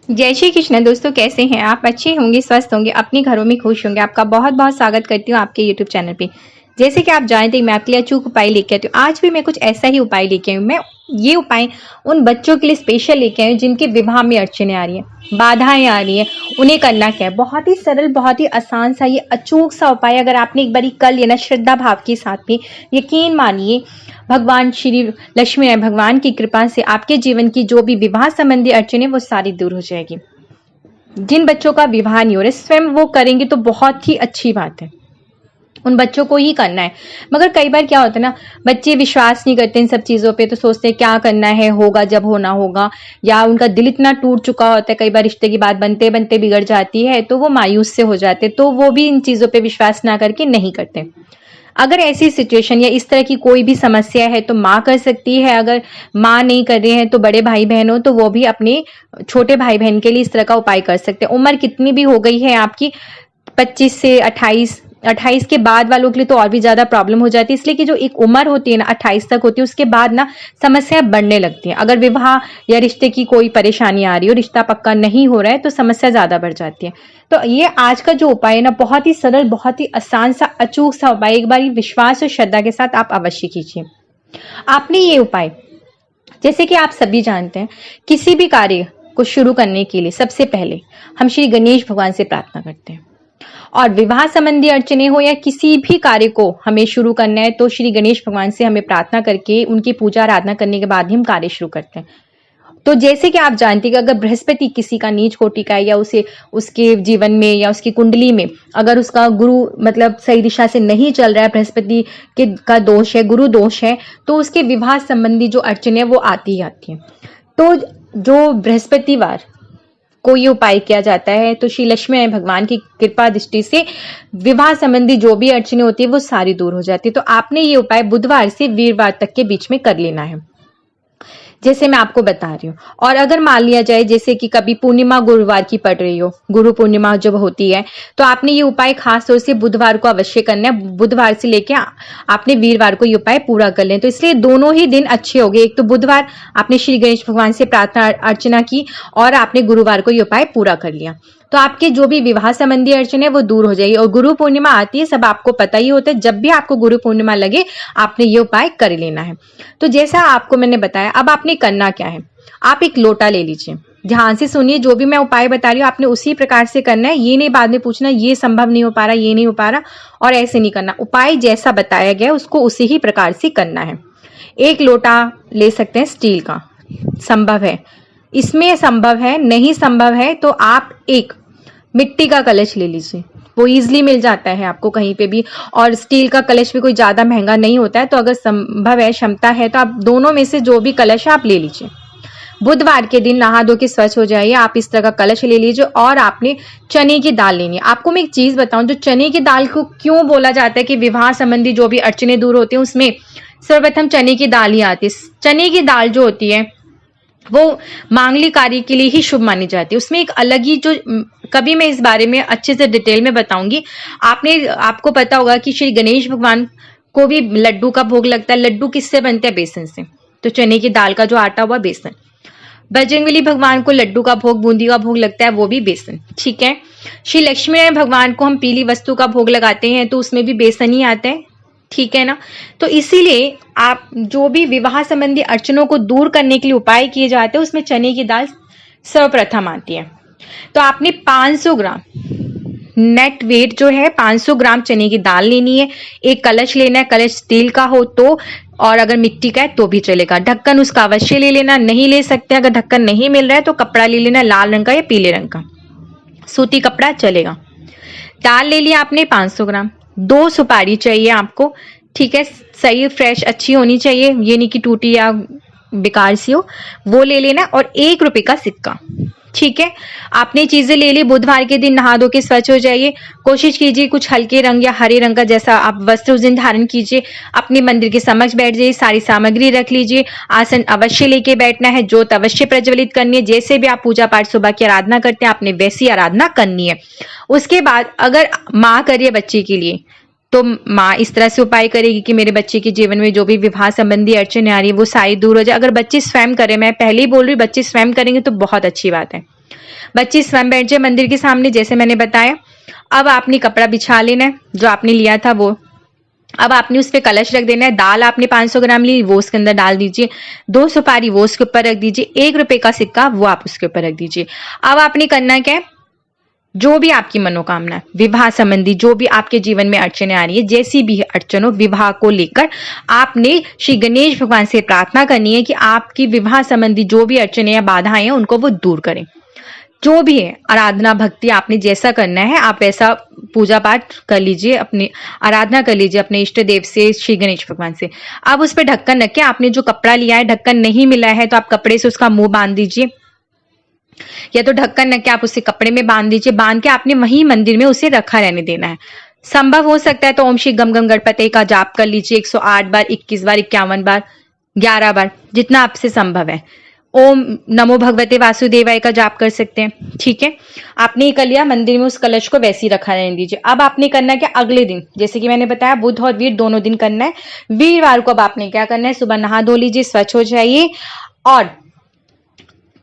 जय श्री कृष्ण दोस्तों, कैसे हैं आप? अच्छे होंगे, स्वस्थ होंगे, अपने घरों में खुश होंगे। आपका बहुत बहुत स्वागत करती हूँ आपके यूट्यूब चैनल पे। जैसे कि आप जानते हैं, मैं आपके लिए अचूक उपाय लेके आती हूँ। आज भी मैं कुछ ऐसा ही उपाय लेके आई हूँ। मैं ये उपाय उन बच्चों के लिए स्पेशल लेके आई हूँ जिनके विवाह में अड़चने आ रही हैं, बाधाएं आ रही हैं। उन्हें करना क्या है, बहुत ही सरल, बहुत ही आसान सा ये अचूक सा उपाय अगर आपने एक बारी कर लिया ना श्रद्धा भाव के साथ में, यकीन मानिए भगवान श्री लक्ष्मी नारायण भगवान की कृपा से आपके जीवन की जो भी विवाह संबंधी अड़चने वो सारी दूर हो जाएगी। जिन बच्चों का विवाह नहीं हो रहा, स्वयं वो करेंगे तो बहुत ही अच्छी बात है, उन बच्चों को ही करना है। मगर कई बार क्या होता है ना, बच्चे विश्वास नहीं करते इन सब चीजों पे, तो सोचते हैं क्या करना है, होगा जब होना होगा, या उनका दिल इतना टूट चुका होता है, कई बार रिश्ते की बात बनते बनते बिगड़ जाती है तो वो मायूस से हो जाते, तो वो भी इन चीजों पे विश्वास ना करके नहीं करते। अगर ऐसी सिचुएशन या इस तरह की कोई भी समस्या है तो माँ कर सकती है। अगर माँ नहीं कर रहे हैं तो बड़े भाई बहन हो तो वो भी अपने छोटे भाई बहन के लिए इस तरह का उपाय कर सकते हैं। उम्र कितनी भी हो गई है आपकी, 25 से 28 के बाद वालों के लिए तो और भी ज्यादा प्रॉब्लम हो जाती है। इसलिए कि जो एक उम्र होती है ना, 28 तक होती है, उसके बाद ना समस्याएं बढ़ने लगती हैं। अगर विवाह या रिश्ते की कोई परेशानी आ रही हो, रिश्ता पक्का नहीं हो रहा है, तो समस्या ज्यादा बढ़ जाती है। तो ये आज का जो उपाय है ना, बहुत ही सरल, बहुत ही आसान सा, अचूक सा उपाय, एक बार विश्वास और श्रद्धा के साथ आप अवश्य कीजिए। आपने ये उपाय, जैसे कि आप सभी जानते हैं, किसी भी कार्य को शुरू करने के लिए सबसे पहले हम श्री गणेश भगवान से प्रार्थना करते हैं। और विवाह संबंधी अड़चने हो या किसी भी कार्य को हमें शुरू करना है तो श्री गणेश भगवान से हमें प्रार्थना करके उनकी पूजा आराधना करने के बाद ही हम कार्य शुरू करते हैं। तो जैसे कि आप जानते हैं कि अगर बृहस्पति किसी का नीच कोटि का है, या उसे उसके जीवन में या उसकी कुंडली में अगर उसका गुरु मतलब सही दिशा से नहीं चल रहा है, बृहस्पति के का दोष है, गुरु दोष है, तो उसके विवाह संबंधी जो अड़चने वो आती ही आती है। तो जो बृहस्पतिवार को ये उपाय किया जाता है तो श्री लक्ष्मी नारायण भगवान की कृपा दृष्टि से विवाह संबंधी जो भी अड़चने होती है वो सारी दूर हो जाती है। तो आपने ये उपाय बुधवार से वीरवार तक के बीच में कर लेना है, जैसे मैं आपको बता रही हूँ। और अगर मान लिया जाए जैसे कि कभी पूर्णिमा गुरुवार की पड़ रही हो, गुरु पूर्णिमा जब होती है, तो आपने ये उपाय खास तौर से बुधवार को अवश्य करना है। बुधवार से लेके आपने वीरवार को ये उपाय पूरा कर लें, तो इसलिए दोनों ही दिन अच्छे हो गए। एक तो बुधवार आपने श्री गणेश भगवान से प्रार्थना अर्चना की और आपने गुरुवार को ये उपाय पूरा कर लिया, तो आपके जो भी विवाह संबंधी अड़चन है वो दूर हो जाएगी। और गुरु पूर्णिमा आती है, सब आपको पता ही होता है, जब भी आपको गुरु पूर्णिमा लगे आपने ये उपाय कर लेना है। तो जैसा आपको मैंने बताया, अब आपने करना क्या है, आप एक लोटा ले लीजिए। ध्यान से सुनिए, जो भी मैं उपाय बता रही हूँ आपने उसी प्रकार से करना है। ये नहीं बाद में पूछना ये संभव नहीं हो पा रहा, ये नहीं हो पा रहा, और ऐसे नहीं करना। उपाय जैसा बताया गया उसको उसी ही प्रकार से करना है। एक लोटा ले सकते हैं स्टील का, संभव है, इसमें संभव है, नहीं संभव है तो आप एक मिट्टी का कलश ले लीजिए, वो इजीली मिल जाता है आपको कहीं पे भी। और स्टील का कलश भी कोई ज्यादा महंगा नहीं होता है, तो अगर संभव है, क्षमता है, तो आप दोनों में से जो भी कलश है आप ले लीजिए। बुधवार के दिन नहा धो के स्वच्छ हो जाइए, आप इस तरह का कलश ले लीजिए। और आपने चने की दाल लेनी है। आपको मैं एक चीज बताऊं, जो चने की दाल को क्यों बोला जाता है कि विवाह संबंधी जो भी अड़चने दूर होती है उसमें सर्वप्रथम चने की दाल ही आती है। चने की दाल जो होती है वो मांगलिक कार्य के लिए ही शुभ मानी जाती है। उसमें एक अलग ही जो, कभी मैं इस बारे में अच्छे से डिटेल में बताऊंगी। आपको पता होगा कि श्री गणेश भगवान को भी लड्डू का भोग लगता है। लड्डू किससे बनते हैं? बेसन से। तो चने की दाल का जो आटा हुआ बेसन। बजरंगबली भगवान को लड्डू का भोग, बूंदी का भोग लगता है, वो भी बेसन। ठीक है। श्री लक्ष्मी नारायण भगवान को हम पीली वस्तु का भोग लगाते हैं तो उसमें भी बेसन ही आता है। ठीक है ना। तो इसीलिए आप जो भी विवाह संबंधी अड़चनों को दूर करने के लिए उपाय किए जाते हैं उसमें चने की दाल सर्वप्रथम आती है। तो आपने 500 ग्राम नेट वेट जो है 500 ग्राम चने की दाल लेनी है। एक कलश लेना है, कलश स्टील का हो तो, और अगर मिट्टी का है तो भी चलेगा। ढक्कन उसका अवश्य ले लेना, नहीं ले सकते अगर ढक्कन नहीं मिल रहा है तो कपड़ा ले लेना, लाल रंग का या पीले रंग का, सूती कपड़ा चलेगा। दाल ले लिया आपने 500 ग्राम। 2 सुपारी चाहिए आपको। ठीक है, सही फ्रेश अच्छी होनी चाहिए, ये नहीं कि टूटी या बेकार सी हो, वो ले लेना। और 1 रुपए का सिक्का। ठीक है, आपने चीजें ले ली। बुधवार के दिन नहा धो के स्वच्छ हो जाइए। कोशिश कीजिए कुछ हल्के रंग या हरे रंग का जैसा आप वस्त्र उस दिन धारण कीजिए। अपने मंदिर के समक्ष बैठ जाइए, सारी सामग्री रख लीजिए। आसन अवश्य लेके बैठना है, ज्योत अवश्य प्रज्वलित करनी है। जैसे भी आप पूजा पाठ सुबह की आराधना करते हैं आपने वैसी आराधना करनी है। उसके बाद अगर माँ करिए बच्चे के लिए तो माँ इस तरह से उपाय करेगी कि मेरे बच्चे के जीवन में जो भी विवाह संबंधी अड़चने आ रही है वो सारी दूर हो जाए। अगर बच्चे स्वयं करें, मैं पहले ही बोल रही हूँ, बच्चे स्वयं करेंगे तो बहुत अच्छी बात है। बच्चे स्वयं बैठ जाए मंदिर के सामने जैसे मैंने बताया। अब आपने कपड़ा बिछा लेना है जो आपने लिया था वो। अब आपने उस पे कलश रख देना है। दाल आपने 500 ग्राम ली, वो उसके अंदर डाल दीजिए। 2 सुपारी वो उसके ऊपर रख दीजिए। 1 रुपए का सिक्का वो आप उसके ऊपर रख दीजिए। अब आपने करना क्या है, जो भी आपकी मनोकामना है, विवाह संबंधी जो भी आपके जीवन में अड़चने आ रही है, जैसी भी अड़चन हो विवाह को लेकर, आपने श्री गणेश भगवान से प्रार्थना करनी है कि आपकी विवाह संबंधी जो भी अड़चने या बाधाएं हैं उनको वो दूर करें। जो भी है आराधना भक्ति आपने जैसा करना है आप वैसा पूजा पाठ कर लीजिए, अपनी आराधना कर लीजिए अपने इष्ट देव से, श्री गणेश भगवान से। अब उस पर ढक्कन रख के, आपने जो कपड़ा लिया है ढक्कन नहीं मिला है तो आप कपड़े से उसका मुंह बांध दीजिए, या तो ढक्कन रख के आप उसे कपड़े में बांध दीजिए। बांध के आपने वहीं मंदिर में उसे रखा रहने देना है। संभव हो सकता है तो ओम श्री गम गम गणपति का जाप कर लीजिए 108 बार, 21 बार, 51 बार, 11 बार, जितना आपसे संभव है। ओम नमो भगवते वासुदेवाय का जाप कर सकते हैं। ठीक है, आपने ये कर लिया, मंदिर में उस कलश को वैसे ही रखा रहने दीजिए। अब आपने करना है कि अगले दिन, जैसे कि मैंने बताया बुध और वीर दोनों दिन करना है। वीरवार को अब आपने क्या करना है, सुबह नहा धो लीजिए, स्वच्छ हो जाइए और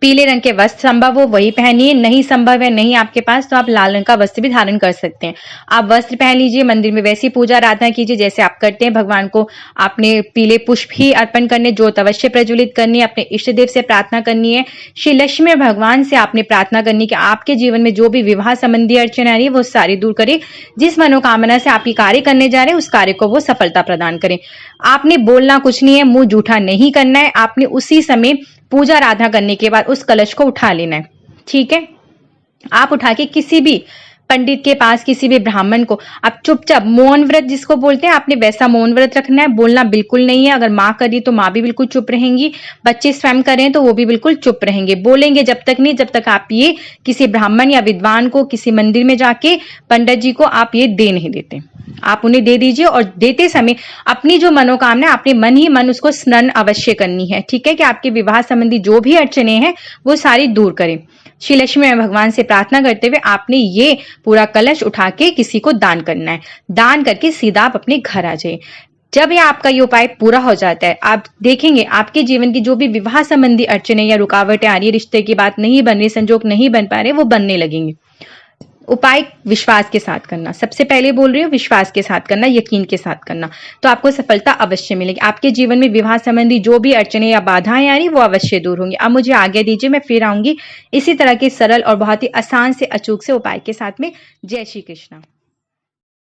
पीले रंग के वस्त्र संभव हो वही पहनिए। नहीं संभव है, नहीं आपके पास, तो आप लाल रंग का वस्त्र भी धारण कर सकते हैं। आप वस्त्र पहन लीजिए, मंदिर में वैसी पूजा आराधना कीजिए जैसे आप करते हैं। भगवान को आपने पीले पुष्प ही अर्पण करने, ज्योत अवश्य प्रज्वलित करनी है, अपने इष्ट देव से प्रार्थना करनी है। श्री लक्ष्मी भगवान से आपने प्रार्थना करनी कि आपके जीवन में जो भी विवाह संबंधी अड़चन आ रही है वो सारी दूर करे। जिस मनोकामना से आप ये कार्य करने जा रहे हैं उस कार्य को वो सफलता प्रदान करें। आपने बोलना कुछ नहीं है, मुंह जूठा नहीं करना है। आपने उसी समय पूजा आराधना करने के बाद उस कलश को उठा लेना है। ठीक है, आप उठा के किसी भी पंडित के पास, किसी भी ब्राह्मण को आप चुपचाप, मौन व्रत जिसको बोलते हैं, आपने वैसा मौन व्रत रखना है। बोलना बिल्कुल नहीं है। अगर माँ करी तो माँ भी बिल्कुल चुप रहेंगी, बच्चे स्वयं करें तो वो भी बिल्कुल चुप रहेंगे। बोलेंगे जब तक नहीं जब तक आप ये किसी ब्राह्मण या विद्वान को, किसी मंदिर में जाके पंडित जी को आप ये दे नहीं देते। आप उन्हें दे दीजिए और देते समय अपनी जो मनोकामना है अपने मन ही मन उसको स्मरण अवश्य करनी है। ठीक है, कि आपके विवाह संबंधी जो भी अड़चने हैं वो सारी दूर करें। श्री लक्ष्मी भगवान से प्रार्थना करते हुए आपने ये पूरा कलश उठा के किसी को दान करना है। दान करके सीधा आप अपने घर आ जाइए। जब ये आपका ये उपाय पूरा हो जाता है, आप देखेंगे आपके जीवन की जो भी विवाह संबंधी अड़चने या रुकावटें आ रही है, रिश्ते की बात नहीं बन रही, संजोग नहीं बन पा रहे, वो बनने लगेंगे। उपाय विश्वास के साथ करना, सबसे पहले बोल रही हूँ, विश्वास के साथ करना, यकीन के साथ करना, तो आपको सफलता अवश्य मिलेगी। आपके जीवन में विवाह संबंधी जो भी अड़चने या बाधाएं आ रही वो अवश्य दूर होंगी। अब मुझे आज्ञा दीजिए, मैं फिर आऊंगी इसी तरह के सरल और बहुत ही आसान से अचूक से उपाय के साथ में। जय श्री कृष्ण।